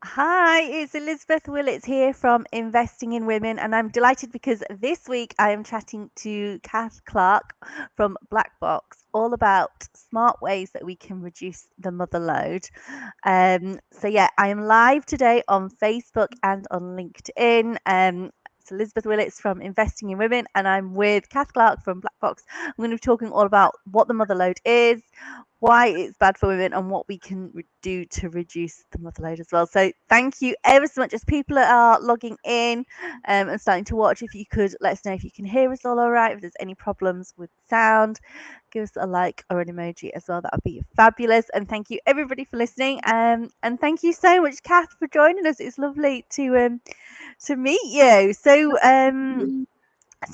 Hi, it's Elizabeth Willits here from Investing in Women, and I'm delighted because this week I am chatting to Kath Clarke from BlckBx all about smart ways that we can reduce the mother load. So I am live today on Facebook and on LinkedIn. It's Elizabeth Willits from Investing in Women, and I'm with Kath Clarke from BlckBx. I'm going to be talking all about what the mother load is, why it's bad for women, and what we can do to reduce the mother load as well. So thank you ever so much. As people are logging in and starting to watch, if you could let us know if you can hear us all right, if there's any problems with sound, give us a like or an emoji as well. That would be fabulous. And thank you everybody for listening. And thank you so much, Kath, for joining us. It's lovely to meet you. So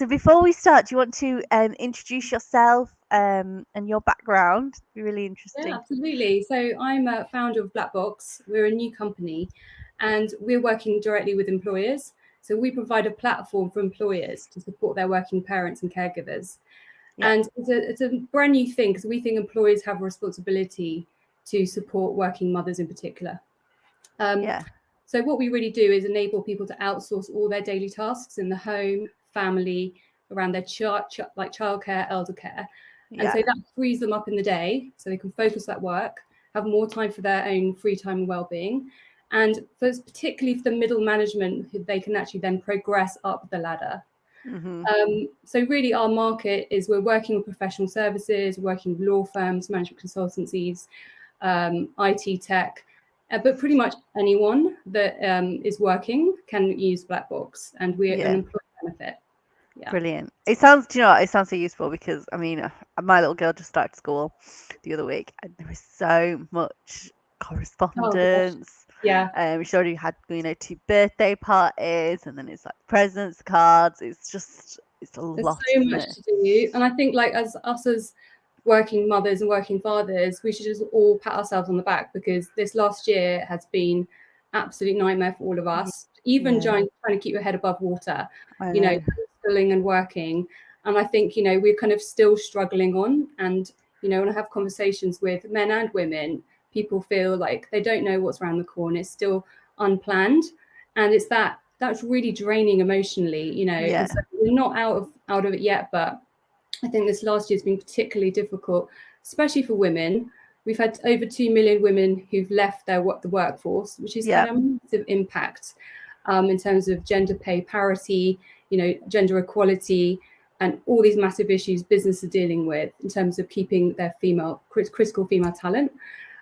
before we start, do you want to introduce yourself and your background? It'd be really Yeah, interesting. absolutely. So I'm a founder of BlckBx. We're a new company and we're working directly with employers. So we provide a platform for employers to support their working parents and caregivers. Yeah, And it's a brand new thing because we think employers have a responsibility to support working mothers in particular. Um, yeah, so what we really do is enable people to outsource all their daily tasks in the home, family, around their like childcare, elder care. And yeah. so that frees them up in the day so they can focus at work, have more time for their own free time and well-being. And particularly for the middle management, they can actually then progress up the ladder. Hmm. So really our market is we're working with professional services, working with law firms, management consultancies, IT tech, but pretty much anyone that is working can use BlckBx, and we're an Yeah, employee benefit. Yeah. brilliant. It sounds, do you know what? It sounds so useful because I mean, my little girl just started school the other week, and there was so much Oh gosh. correspondence. Yeah. She already had, 2 birthday parties, and then it's like presents, cards. It's a There's lot, so isn't much it? to do, and I think like as us as working mothers and working fathers, we should just all pat ourselves on the back because this last year has been absolute nightmare for all of Ye- us. Even Yeah, trying to keep your head above water, I you know, know. schooling and working, and I think we're kind of still struggling on. And when I have conversations with men and women, people feel like they don't know what's around the corner. It's still unplanned, and it's that's really draining emotionally, Yeah, and so we're not out of it yet, but I think this last year has been particularly difficult, especially for women. We've had over 2 million women who've left the workforce, which has had yeah, a massive impact in terms of gender pay parity, gender equality, and all these massive issues business are dealing with in terms of keeping their critical female talent.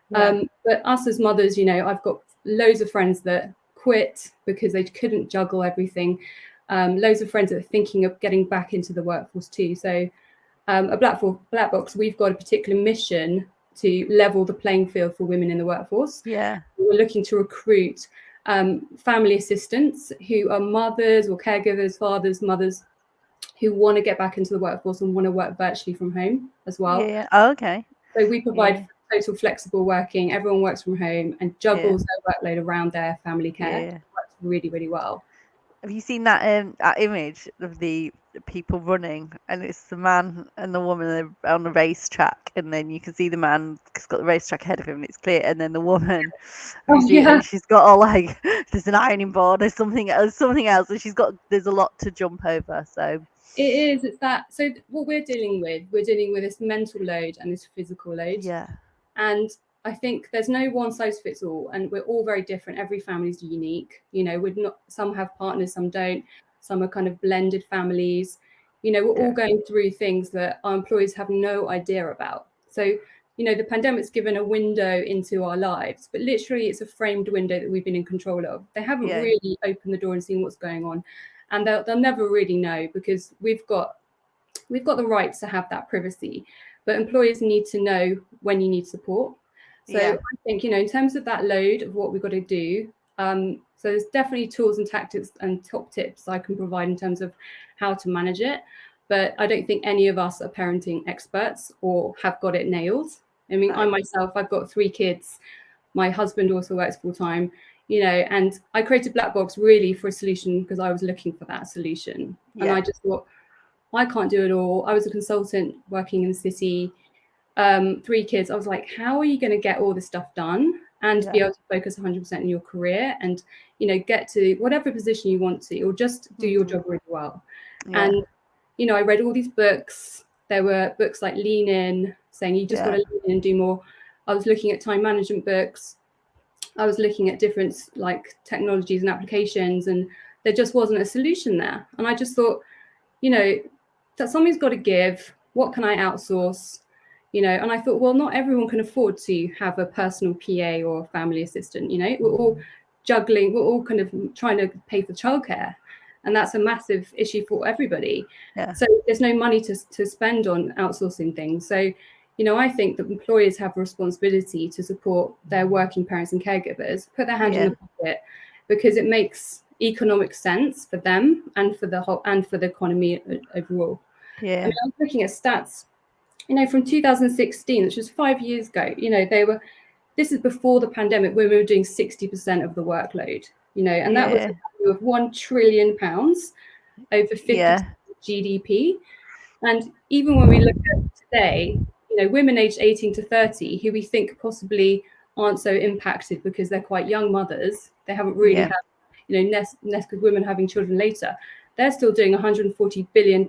yeah, But us as mothers, I've got loads of friends that quit because they couldn't juggle everything. Loads of friends that are thinking of getting back into the workforce too. So, at BlckBx, we've got a particular mission to level the playing field for women in the workforce. yeah, We're looking to recruit family assistants who are mothers or caregivers, fathers, mothers who want to get back into the workforce and want to work virtually from home as yeah, well. yeah. Oh, okay. So we provide Yeah, total flexible working. Everyone works from home and yeah, juggles their workload around their family care. yeah. It works really, really well. Have you seen that image of the people running, and it's the man and the woman on the racetrack, and then you can see the man has got the racetrack ahead of him, and it's clear, and then the woman, have you Oh seen it? yeah, And she's got all like there's an ironing board, there's something else, and there's a lot to jump over. So it is. It's that. So what we're dealing with this mental load and this physical load, yeah, and I think there's no one size fits all, and we're all very different. Every family is unique. We're not. Some have partners, some don't. Some are kind of blended families. We're all yeah, going through things that our employees have no idea about. So, the pandemic's given a window into our lives, but literally it's a framed window that we've been in control of. They haven't yeah, really opened the door and seen what's going on, and they'll never really know because we've got the rights to have that privacy, but employers need to know when you need support. So yeah, I think, in terms of that load of what we've got to do, so there's definitely tools and tactics and top tips I can provide in terms of how to manage it. But I don't think any of us are parenting experts or have got it nailed. I mean, I no, myself, I've got 3 kids. My husband also works full time, and I created BlckBx really for a solution because I was looking for that solution. And yeah, I just thought, I can't do it all. I was a consultant working in the city, 3 kids. I was like, how are you going to get all this stuff done? and be able to focus 100% in your career and, you know, get to whatever position you want to, or just do your job really well. And, you know, I read all these books. There were books like Lean In, saying you just got to lean in and do more. I was looking at time management books. I was looking at different like technologies and applications, and there just wasn't a solution there. And I just thought, you know, that something's got to give. What can I outsource? You know, and I thought, well, not everyone can afford to have a personal PA or a family assistant. You know, we're all juggling, we're all kind of trying to pay for childcare, and that's a massive issue for everybody. So there's no money to spend on outsourcing things. So, you know, I think that employers have a responsibility to support their working parents and caregivers, put their hand in the pocket, because it makes economic sense for them and for the whole and for the economy overall. I mean, I was looking at stats, you know, from 2016, which was 5 years ago. You know, this is before the pandemic, where we were doing 60% of the workload, you know, and that was a value of £1 trillion over 50% of GDP. And even when we look at today, you know, women aged 18 to 30, who we think possibly aren't so impacted because they're quite young mothers, they haven't really had, you know, nest with women having children later, they're still doing £140 billion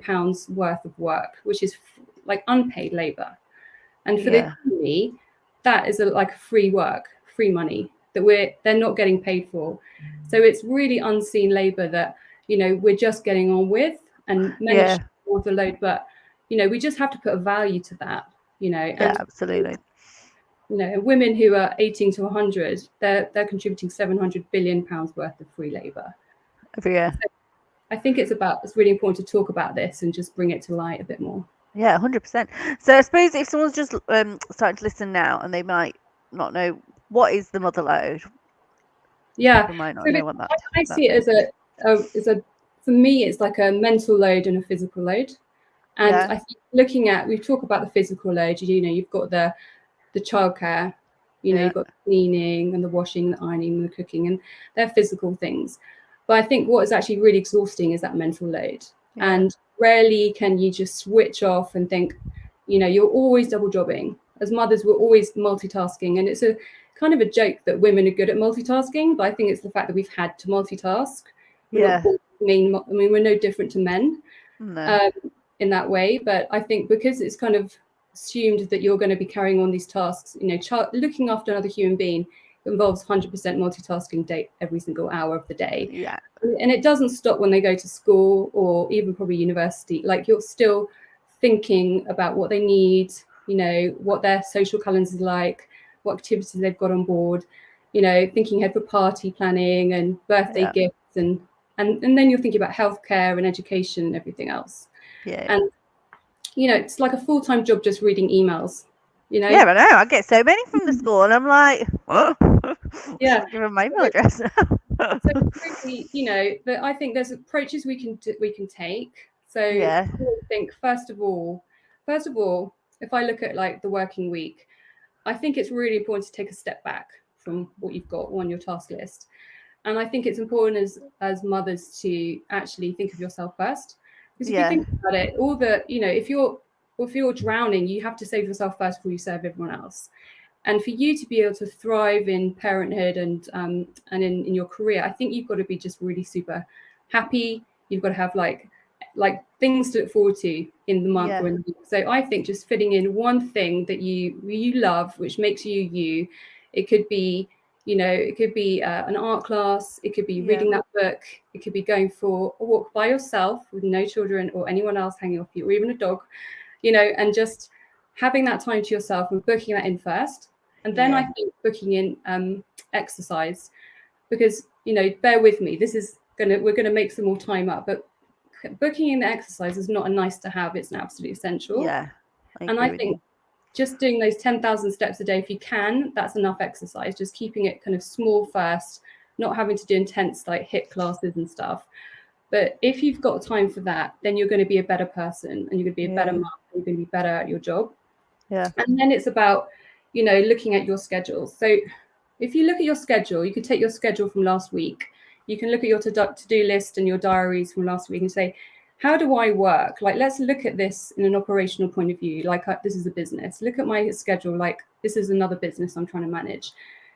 worth of work, which is like unpaid labor. And for the economy, that is like free work, free money that they're not getting paid for. So it's really unseen labor that, you know, we're just getting on with, and men should the load, but, you know, we just have to put a value to that, you know. And absolutely. You know, women who are 18 to 100, they're contributing £700 billion worth of free labor every year. So I think it's really important to talk about this and just bring it to light a bit more. Yeah, 100%. So I suppose if someone's just starting to listen now and they might not know, what is the mother load? Yeah, People might not know what that. I see it as a for me, it's like a mental load and a physical load. And I think we talk about the physical load, you know, you've got the childcare, you know, you've got the cleaning and the washing, the ironing and the cooking, and they're physical things. But I think what is actually really exhausting is that mental load. And rarely can you just switch off and think, you know, you're always double jobbing. As mothers, we're always multitasking. And it's a kind of a joke that women are good at multitasking, but I think it's the fact that we've had to multitask. We're we're no different to men in that way. But I think because it's kind of assumed that you're going to be carrying on these tasks, you know, looking after another human being involves 100% multitasking every single hour of the day. And it doesn't stop when they go to school or even probably university. Like, you're still thinking about what they need, you know, what their social calendars are like, what activities they've got on board, you know, thinking ahead for party planning and birthday gifts, and then you're thinking about healthcare and education and everything else. And, you know, it's like a full-time job just reading emails, you know. I know. I get so many from the school, and I'm like, oh, give them my email address. So really, you know, that I think there's approaches we can take. So I think first of all, if I look at like the working week, I think it's really important to take a step back from what you've got on your task list. And I think it's important as mothers to actually think of yourself first. Because if you think about it, you know, if you're drowning, you have to save yourself first before you serve everyone else. And for you to be able to thrive in parenthood and in your career, I think you've got to be just really super happy. You've got to have like things to look forward to in the month or in the week. So I think just fitting in one thing that you love, which makes you you. It could be, you know, it could be an art class. It could be reading that book. It could be going for a walk by yourself with no children or anyone else hanging off you, or even a dog, you know, and just having that time to yourself and booking that in first. And then I think booking in exercise, because, you know, bear with me, we're gonna make some more time up, but booking in the exercise is not a nice to have, it's an absolute essential. I think just doing those 10,000 steps a day, if you can, that's enough exercise. Just keeping it kind of small first, not having to do intense like HIIT classes and stuff. But if you've got time for that, then you're going to be a better person, and you're going to be a better mom, and you're going to be better at your job. And then it's about, you know, looking at your schedule. So if you look at your schedule, you could take your schedule from last week. You can look at your to-do list and your diaries from last week and say, how do I work? Like, let's look at this in an operational point of view. Like, this is a business. Look at my schedule. Like, this is another business I'm trying to manage.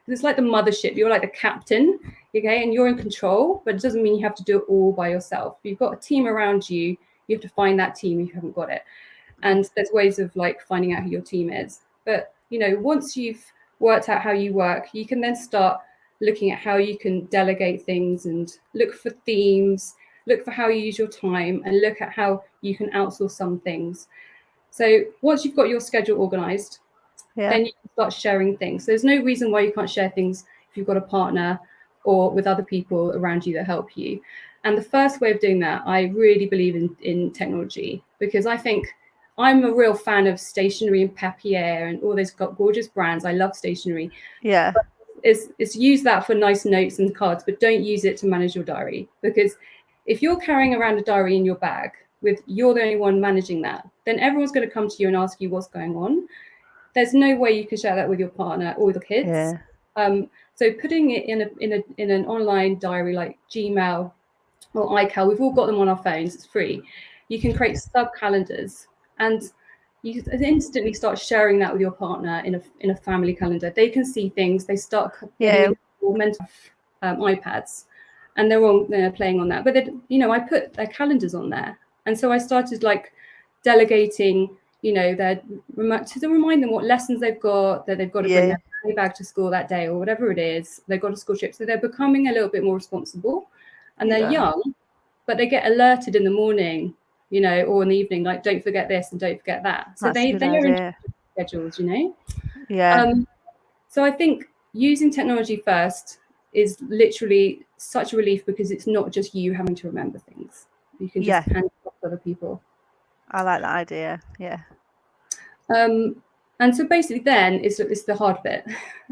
It's like the mothership. You're like the captain, okay, and you're in control, but it doesn't mean you have to do it all by yourself. If you've got a team around you, you have to find that team if you haven't got it. And there's ways of like finding out who your team is. But, you know, once you've worked out how you work, you can then start looking at how you can delegate things and look for themes, look for how you use your time, and look at how you can outsource some things. So once you've got your schedule organized, then you can start sharing things. So there's no reason why you can't share things if you've got a partner or with other people around you that help you. And the first way of doing that, I really believe in technology, because I think I'm a real fan of stationery and papier and all those gorgeous brands. I love stationery. Yeah. But it's use that for nice notes and cards, but don't use it to manage your diary. Because if you're carrying around a diary in your bag with you're the only one managing that, then everyone's going to come to you and ask you what's going on. There's no way you can share that with your partner or with the kids. Yeah. So putting it in an online diary like Gmail or iCal, we've all got them on our phones. It's free. You can create sub calendars, and you instantly start sharing that with your partner in a family calendar. They can see things. They start getting mental iPads, and they're playing on that. But I put their calendars on there, and so I started like delegating, to remind them what lessons they've got, that they've got to bring their family bag to school that day or whatever it is. They've got a school trip. So they're becoming a little bit more responsible, and they're young, but they get alerted in the morning, or in the evening, like, don't forget this and don't forget that. So they are in schedules, Yeah. So I think using technology first is literally such a relief, because it's not just you having to remember things. You can just hand it off to other people. I like that idea. Yeah. And so basically then it's the hard bit.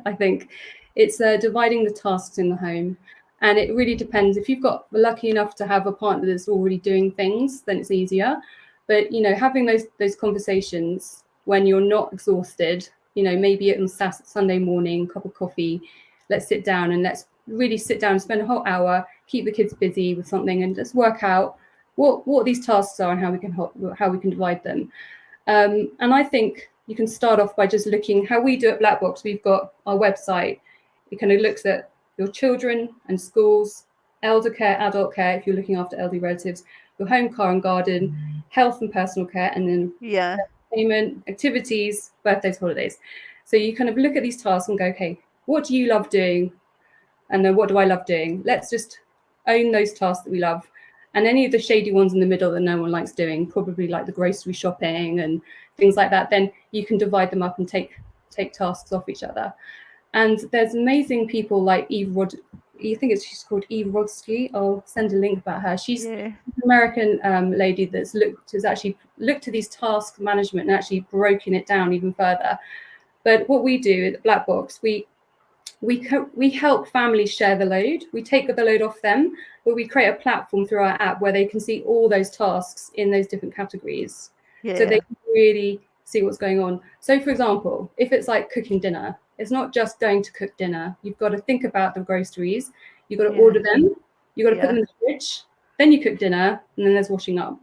I think it's dividing the tasks in the home. And it really depends. If you've got lucky enough to have a partner that's already doing things, then it's easier. But, having those conversations when you're not exhausted, maybe on Sunday morning, cup of coffee, let's sit down and let's really sit down and spend a whole hour, keep the kids busy with something, and just work out what these tasks are and how we can divide them. And I think you can start off by just looking how we do at BlckBx. We've got our website. It kind of looks at your children and schools, elder care, adult care, if you're looking after elderly relatives, your home, car and garden, health and personal care, and then entertainment, activities, birthdays, holidays. So you kind of look at these tasks and go, okay, what do you love doing? And then what do I love doing? Let's just own those tasks that we love. And any of the shady ones in the middle that no one likes doing, probably like the grocery shopping and things like that, then you can divide them up and take tasks off each other. And there's amazing people like she's called Eve Rodsky. I'll send a link about her. She's an American lady has actually looked at these task management and actually broken it down even further. But what we do at BlckBx, we help families share the load. We take the load off them, but we create a platform through our app where they can see all those tasks in those different categories. So they can really see what's going on. So for example, if it's like cooking dinner, it's not just going to cook dinner. You've got to think about the groceries. You've got to order them. You've got to put them in the fridge. Then you cook dinner, and then there's washing up.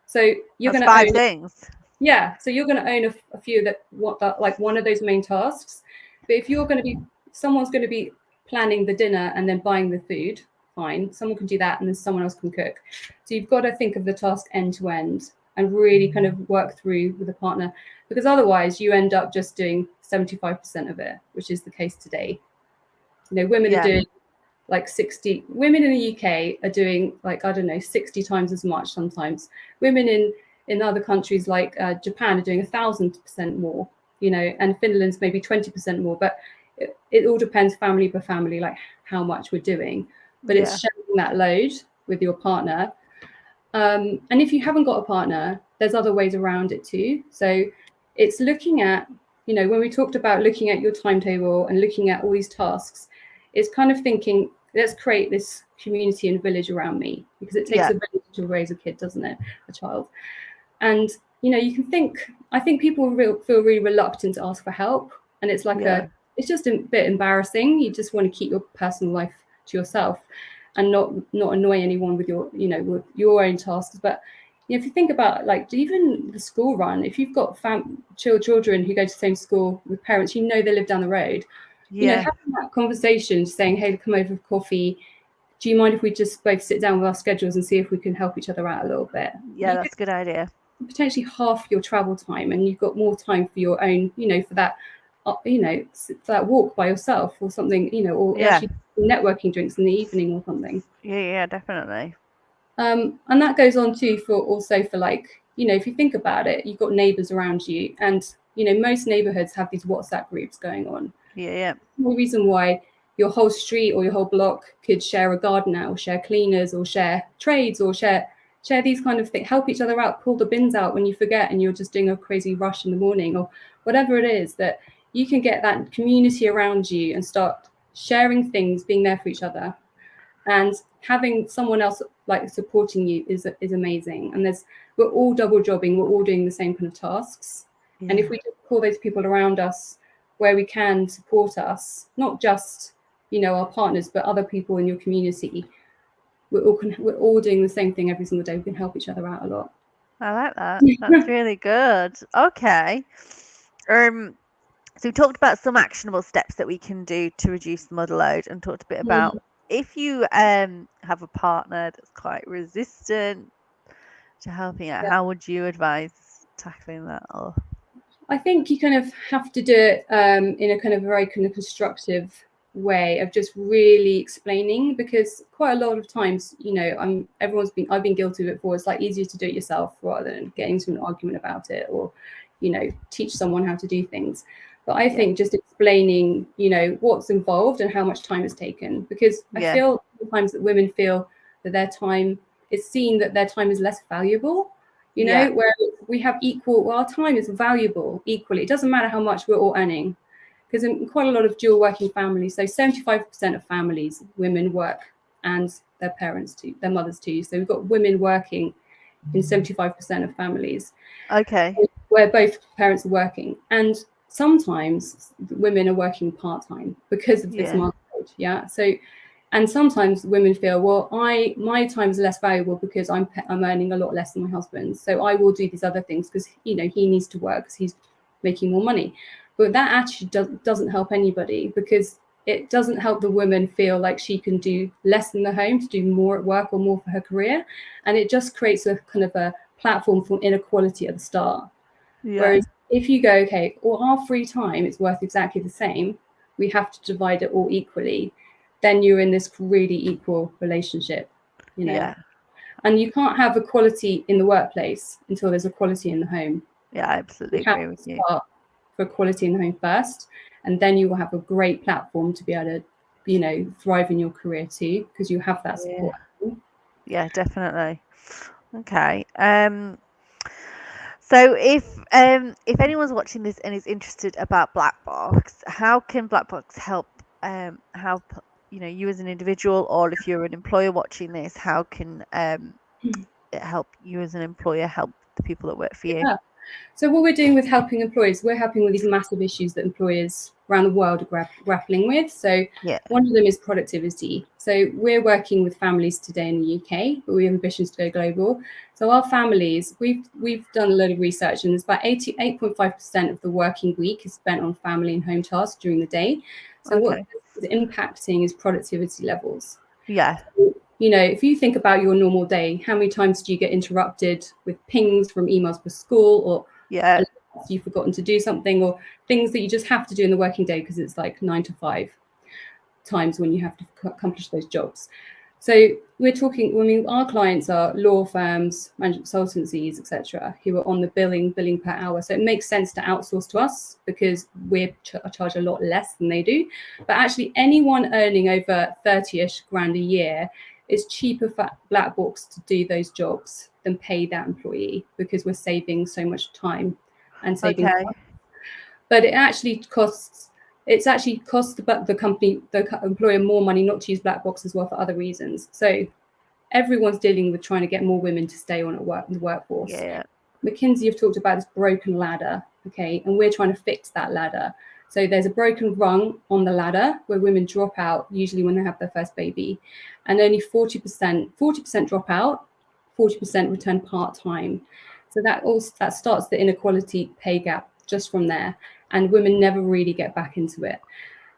So you're going to own 5 things. Yeah. So you're going to own a few like one of those main tasks. But if someone's going to be planning the dinner and then buying the food, fine. Someone can do that, and then someone else can cook. So you've got to think of the task end to end and really kind of work through with a partner, because otherwise you end up just doing 75% of it, which is the case today. Women are doing like 60. Women in the UK are doing like, I don't know, 60 times as much sometimes. Women in other countries like Japan are doing 1,000% more, and Finland's maybe 20% more. But it all depends family by family, like how much we're doing. But it's sharing that load with your partner. And if you haven't got a partner, there's other ways around it too. So it's looking at, when we talked about looking at your timetable and looking at all these tasks, it's kind of thinking, let's create this community and village around me, because it takes a village to raise a kid, doesn't it? A child. And, you can think, I think people feel really reluctant to ask for help. And it's like it's just a bit embarrassing. You just want to keep your personal life to yourself and not annoy anyone with your, with your own tasks. But if you think about like even the school run, if you've got children who go to the same school with parents, they live down the road, having that conversation, saying, hey, come over for coffee. Do you mind if we just both sit down with our schedules and see if we can help each other out a little bit? Yeah, that's a good idea. Potentially half your travel time, and you've got more time for your own, for that, for that walk by yourself or something, or actually networking drinks in the evening or something. Yeah, definitely. And that goes on too for like, if you think about it, you've got neighbors around you, and most neighborhoods have these WhatsApp groups going on. Yeah. No reason why your whole street or your whole block could share a gardener or share cleaners or share trades or share these kind of things, help each other out, pull the bins out when you forget and you're just doing a crazy rush in the morning, or whatever it is, that you can get that community around you and start sharing things, being there for each other, and having someone else like supporting you is amazing. And we're all double jobbing, we're all doing the same kind of tasks. And if we just call those people around us where we can support us, not just our partners, but other people in your community, we're all doing the same thing every single day. We can help each other out a lot. I like that. That's really good. Okay. So we talked about some actionable steps that we can do to reduce the mother load, and talked a bit about if you have a partner that's quite resistant to helping out, how would you advise tackling that? Or I think you kind of have to do it in a kind of very kind of constructive way of just really explaining, because quite a lot of times, I've been guilty of it before. It's like easier to do it yourself rather than getting into an argument about it, or teach someone how to do things. But I think just explaining what's involved and how much time is taken, because I feel sometimes that women feel that their time is seen, that their time is less valuable, where we have our time is valuable equally. It doesn't matter how much we're all earning, because in quite a lot of dual working families, so 75% of families, women work, and their parents too, their mothers too. So we've got women working in 75% of families. Okay. Where both parents are working. And sometimes women are working part-time because of this market. So, and sometimes women feel, well, my time is less valuable because I'm earning a lot less than my husband, so I will do these other things because he needs to work because he's making more money. But that actually doesn't help anybody, because it doesn't help the woman feel like she can do less in the home to do more at work or more for her career, and it just creates a kind of a platform for inequality at the start. Whereas if you go, okay, well, our free time is worth exactly the same, we have to divide it all equally, then you're in this really equal relationship, and you can't have equality in the workplace until there's equality in the home. I absolutely agree with you. Start for equality in the home first, and then you will have a great platform to be able to thrive in your career too, because you have that support. Yeah, definitely. Okay. So if anyone's watching this and is interested about BlckBx, how can BlckBx help you as an individual, or if you're an employer watching this, how can it help you as an employer help the people that work for you? So what we're doing with helping employers, we're helping with these massive issues that employers around the world are grappling with. So one of them is productivity. So we're working with families today in the UK, but we have ambitions to go global. So our families, we've done a load of research, and it's about 88.5% of the working week is spent on family and home tasks during the day. So what is impacting is productivity levels. If you think about your normal day, how many times do you get interrupted with pings from emails for school, or you've forgotten to do something, or things that you just have to do in the working day because it's like 9 to 5 times when you have to accomplish those jobs. So we're talking, our clients are law firms, management consultancies, etc., who are on the billing per hour. So it makes sense to outsource to us because we charge a lot less than they do. But actually, anyone earning over 30-ish grand a year, it's cheaper for BlckBx to do those jobs than pay that employee, because we're saving so much time and saving costs. But it actually costs the company, the employer, more money not to use BlckBx as well for other reasons. So everyone's dealing with trying to get more women to stay on in the workforce. McKinsey have talked about this broken ladder, okay, and we're trying to fix that ladder. So there's a broken rung on the ladder where women drop out, usually when they have their first baby, and only 40% drop out, 40% return part-time. So that starts the inequality pay gap just from there, and women never really get back into it.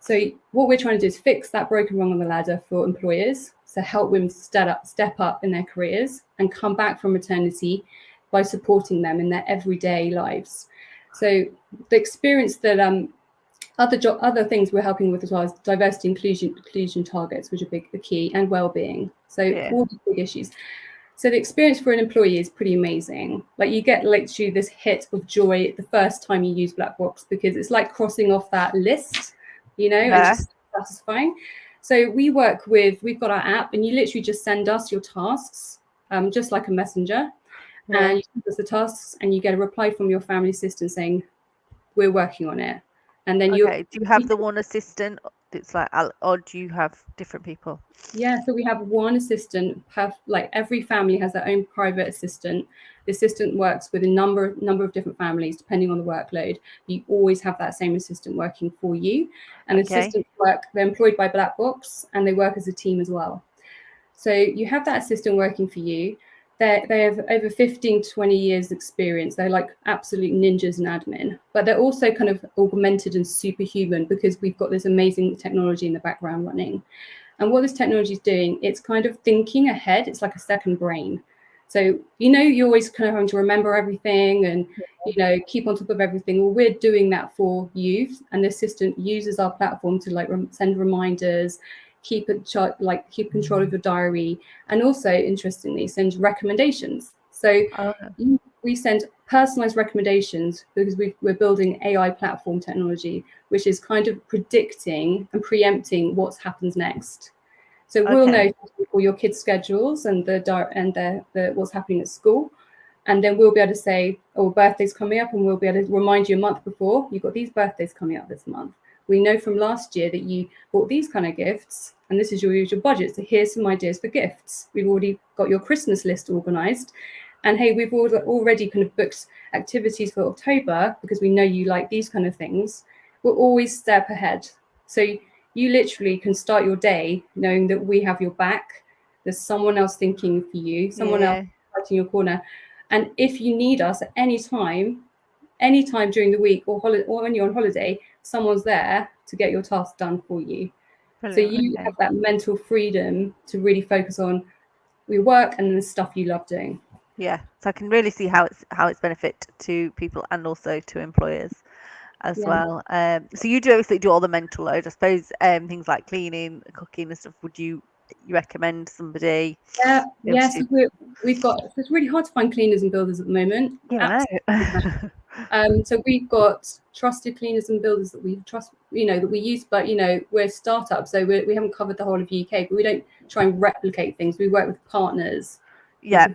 So what we're trying to do is fix that broken rung on the ladder for employers, so help women step up in their careers and come back from maternity by supporting them in their everyday lives. So the experience that other things we're helping with as well is diversity inclusion targets, which are the key, and well-being. So all these big issues. So the experience for an employee is pretty amazing. Like you get literally this hit of joy the first time you use BlckBx, because it's like crossing off that list, you know, it's just satisfying. So we've got our app, and you literally just send us your tasks, just like a messenger. And you send us the tasks, and you get a reply from your family assistant saying, we're working on it. And then do you have the one assistant? It's like, or do you have different people? Yeah, so we have one assistant. Like every family has their own private assistant. The assistant works with a number of different families depending on the workload. You always have that same assistant working for you. And assistants they're employed by BlckBx, and they work as a team as well. So you have that assistant working for you. They have over 15, 20 years experience. They're like absolute ninjas in admin, but they're also kind of augmented and superhuman because we've got this amazing technology in the background running. And what this technology is doing, it's kind of thinking ahead. It's like a second brain. So, you know, you're always kind of having to remember everything and, you know, keep on top of everything. Well, we're doing that for you. And the assistant uses our platform to like send reminders, keep control of your diary, and also, interestingly, send recommendations. So we send personalized recommendations because we're building AI platform technology, which is kind of predicting and preempting what happens next. So we'll know all your kids' schedules and the what's happening at school. And then we'll be able to say, oh, birthday's coming up, and we'll be able to remind you a month before, you've got these birthdays coming up this month. We know from last year that you bought these kind of gifts, and this is your usual budget. So here's some ideas for gifts. We've already got your Christmas list organized. And hey, we've already kind of booked activities for October because we know you like these kind of things. We're always a step ahead. So you literally can start your day knowing that we have your back. There's someone else thinking for you, someone else fighting your corner. And if you need us at any time during the week or when you're on holiday, someone's there to get your task done for you. Brilliant. So you have that mental freedom to really focus on your work and the stuff you love doing. Yeah, so I can really see how it's benefit to people and also to employers as well. So you do obviously do all the mental load, I suppose. Things like cleaning, cooking and stuff. Would you recommend somebody? Yes, we've got. It's really hard to find cleaners and builders at the moment. So we've got trusted cleaners and builders that we trust, that we use. But we're a startup, so we haven't covered the whole of the UK. But we don't try and replicate things. We work with partners. So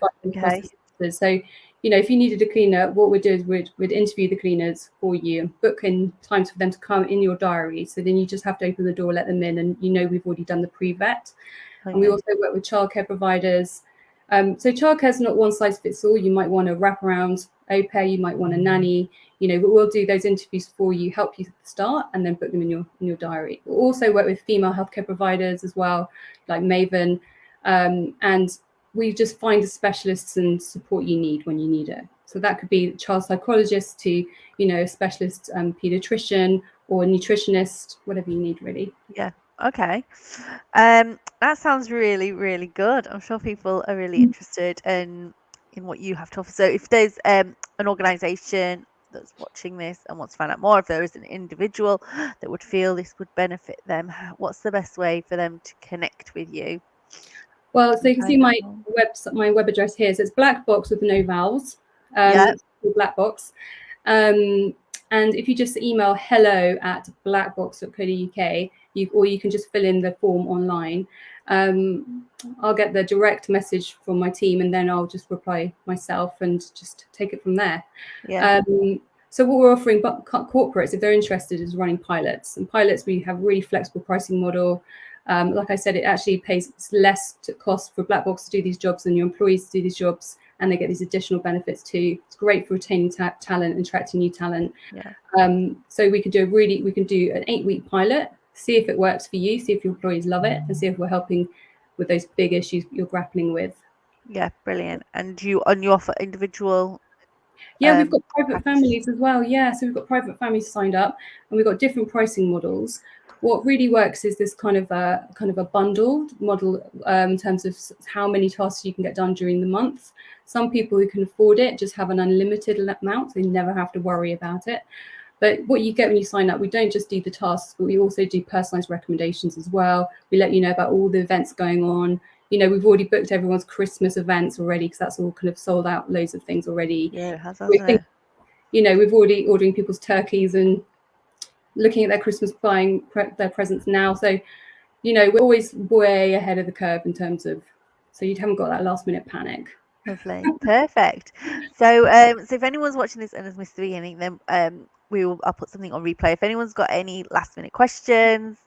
if you needed a cleaner, what we'd do is we'd interview the cleaners for you and book in times for them to come in your diary. So then you just have to open the door, let them in, and we've already done the pre-vet. And we also work with childcare providers. So childcare is not one size fits all. You might want a wraparound au pair, you might want a nanny, but we'll do those interviews for you, help you start, and then book them in your diary. We'll also work with female healthcare providers as well, like Maven, and we just find the specialists and support you need when you need it. So that could be a child psychologist to, a specialist pediatrician or a nutritionist, whatever you need, really. Yeah. Okay. That sounds really, really good. I'm sure people are really interested in what you have to offer. So if there's an organization that's watching this and wants to find out more, if there is an individual that would feel this would benefit them, what's the best way for them to connect with you? Well, so you can see my web address here. So it's BlckBx with no vowels. BlckBx. And if you just email hello@blackbox.co.uk, or you can just fill in the form online. I'll get the direct message from my team, and then I'll just reply myself and just take it from there. So what we're offering corporates, if they're interested, is running pilots. And pilots, we have a really flexible pricing model. Like I said, it actually pays less to cost for BlckBx to do these jobs than your employees to do these jobs, and they get these additional benefits too. It's great for retaining talent and attracting new talent. So we can do an 8-week pilot, see if it works for you, see if your employees love it, and see if we're helping with those big issues you're grappling with. Yeah, brilliant. And you offer individual? We've got private families as well. So we've got private families signed up, and we've got different pricing models. What really works is this kind of a bundled model in terms of how many tasks you can get done during the month. Some people who can afford it just have an unlimited amount, so they never have to worry about it. But what you get when you sign up, we don't just do the tasks, but we also do personalized recommendations as well. We let you know about all the events going on. You know, we've already booked everyone's Christmas events already because that's all kind of sold out, loads of things already. Yeah, it has, We hasn't think, it? you know, we've already ordering people's turkeys and looking at their Christmas, buying their presents now. So, you know, we're always way ahead of the curve in terms of, so you haven't got that last minute panic. Lovely, perfect. So, so if anyone's watching this and has missed the beginning, then I'll put something on replay. If anyone's got any last minute questions,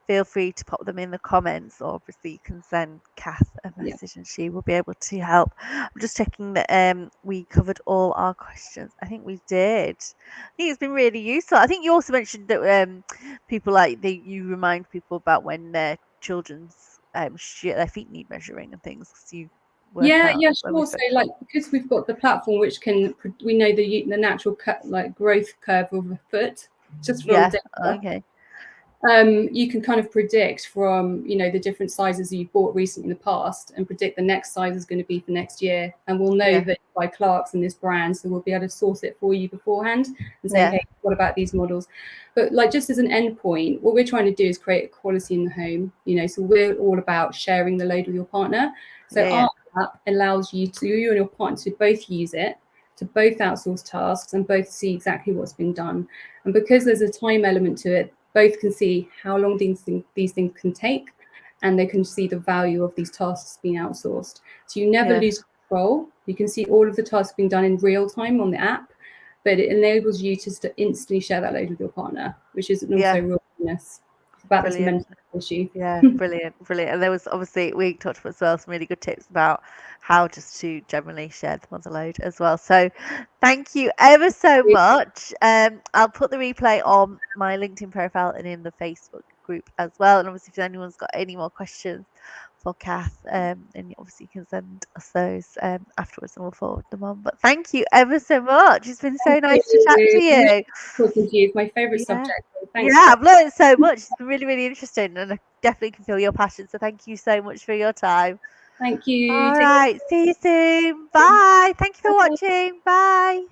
feel free to pop them in the comments, or obviously you can send Kath a Yeah. message and she will be able to help. I'm just checking that we covered all our questions. I think we did. I think it's been really useful. I think you also mentioned that people you remind people about when their children's their feet need measuring and things, because you work Yeah, out yeah, when we sure. So, spoke to like, because we've got the platform which can, we know the natural growth curve of a foot just from yeah, data. okay, You can kind of predict from, you know, the different sizes you've bought recently in the past and predict the next size is going to be for next year. And we'll know yeah, that by Clark's and this brand, so we'll be able to source it for you beforehand and say, yeah, hey, what about these models? But like, just as an end point, what we're trying to do is create equality in the home, you know, so we're all about sharing the load with your partner. So yeah, our app allows you and your partner to both use it, to both outsource tasks and both see exactly what's been done. And because there's a time element to it, both can see how long these things can take, and they can see the value of these tasks being outsourced. So you never yeah, lose control. You can see all of the tasks being done in real time on the app, but it enables you to instantly share that load with your partner, which is also yeah, real bonus about this brilliant. mental issue. Yeah, brilliant, brilliant. And there was obviously we talked about as well some really good tips about how just to generally share the mother load as well. So thank you ever so much. I'll put the replay on my LinkedIn profile and in the Facebook group as well. And obviously if anyone's got any more questions for Kath, then obviously you can send us those afterwards and we'll forward them on. But thank you ever so much. It's been so Thank nice to chat to you. you. Talking to you is my favourite Yeah. subject. So Yeah, thanks for I've learned so much. It's been really, really interesting, and I definitely can feel your passion. So thank you so much for your time. thank you. All Take right, see you soon. Bye. Thank you for care. watching. Bye.